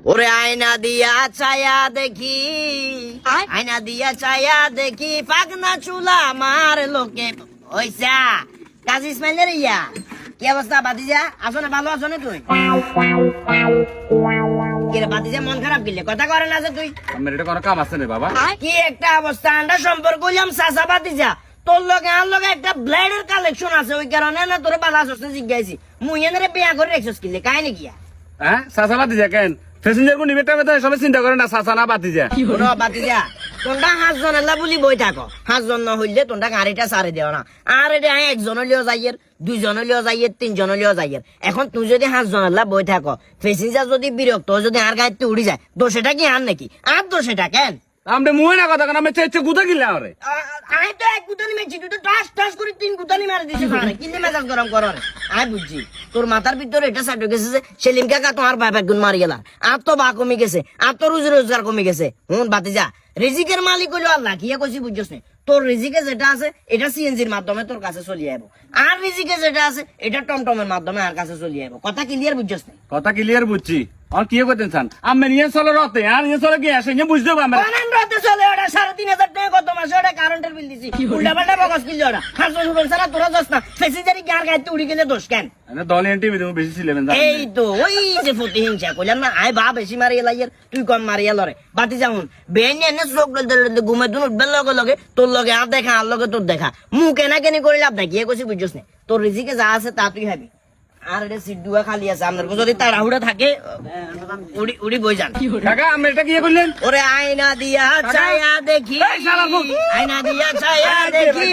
ওরে আয়না দিয়া ছায়া দেখি, আয়না দিয়া ছায়া দেখি, পাগনা চুলা আমার লোকে ওইসা কাজ ইসমাইলের ইয়া। কি অবস্থা বাতিজা, আছো না? ভালো আছো না তুই? কিরে বাতিজা, মন খারাপ গেলে কথা করে না যে তুই? আমার এটা কোনো কাম আছে না বাবা। কি একটা অবস্থা, আমরা সম্পর্ক হইলাম চাচা বাতিজা, তোর লগে আর লগে একটা ব্লেডের কালেকশন আছে, ওই কারণে না তোর বালা আসছে জিজ্ঞাসি মুই এনে বিয়া করে রেখছিস কিলে কাহিনী কি? হ্যাঁ চাচা বাতি যা কেন প্যাসেঞ্জার কোন নিবে টাকা সবাই চিন্তা করে না চাচা না বাতি যা বাতিজা তোমরা 5 জন এলা বলি বই থাকো, 5 জন না হইলে তোমরা গাড়িটা সারে দেও না। আর এটা 1 জন হইলেও যাইয়ের, 2 জন হইলেও যাইয়ের, 3 জন হইলেও যাইয়ের। এখন তুই যদি 5 জন এলা বই থাকো, প্যাসেঞ্জার যদি বিরক্ত যদি আর গাড়িতে উড়ি যায়, দোষ এটা কি আর নাকি? আর দোষ এটা কেন? আমরা মুই না কথা কেন আমি চেয়ে গুতা কিনলে আরে আমি তো 1 গুতানি মেছি, তুই তো টাস টাস করে 3 গুতানি মারি দিছিস। আরে কিন্তু মেজাজ গরম করো রে। আমি বুঝছি তোর মাথার ভিতরে এটা সাইড হয়ে গেছে যে সেলিম কাকা তোমার বাপ একগুণ মারি গেলা, আর তো বা কমে গেছে, আর তো রুজি রোজগার কমে গেছে। বাতিজা, রিজিকের মালিক হইলো আল্লাহ, কি কইছি বুঝছস না? তোর রিজিকে যেটা আছে এটা সিএনজির মাধ্যমে তোর কাছে চলে যাবো, আর রিজিকে যেটা আছে এটা টমটমের মাধ্যমে আর কাছে চলে যাবো। কথা ক্লিয়ার বুঝছস না? কথা ক্লিয়ার বুঝছি। আর কি করতেন চান আমি নিয়ে চলে রতে আর নিয়ে চলে গিয়ে আসে বুঝতে পারবো আমরা রাতে চলে ওটা 3,500 টাকা কত মাসে ওটা কারেন্টের বিল দিছি, উল্টা পাল্টা বকস কিনলে ওটা 500 টাকা ছাড়া তোরা দোষ না। প্যাসেঞ্জারি গার গাইতে উড়ি গেলে দোষ কেন? দল এনটিভি তুমি বেশি ছিলেন এই তো ওই যে ফতি হিংসা কইলাম না, আয় বা বেশি মারি এলাইয়ের, তুই কম মারি এলরে। বাতি যাউন বেন এনে চোখ ঘুমে দুন উঠবে লগে লগে তোর লগে আর দেখা আর লগে তোর দেখা, মুখ কেনা কেনি করে লাভ নাই। কি কইছি বুঝছস না? তোর রিজিকে যা আছে তা তুই খাবি, আর এটা সিট দুয়া খালি আছে। আপনার যদি তাড়াহুড়া থাকে উড়ি উড়ি বই যান। কাকা আমি এটা কি করলেন? ওরে আয়না দিয়া ছায়া দেখি, আয়না দিয়া ছায়া দেখি,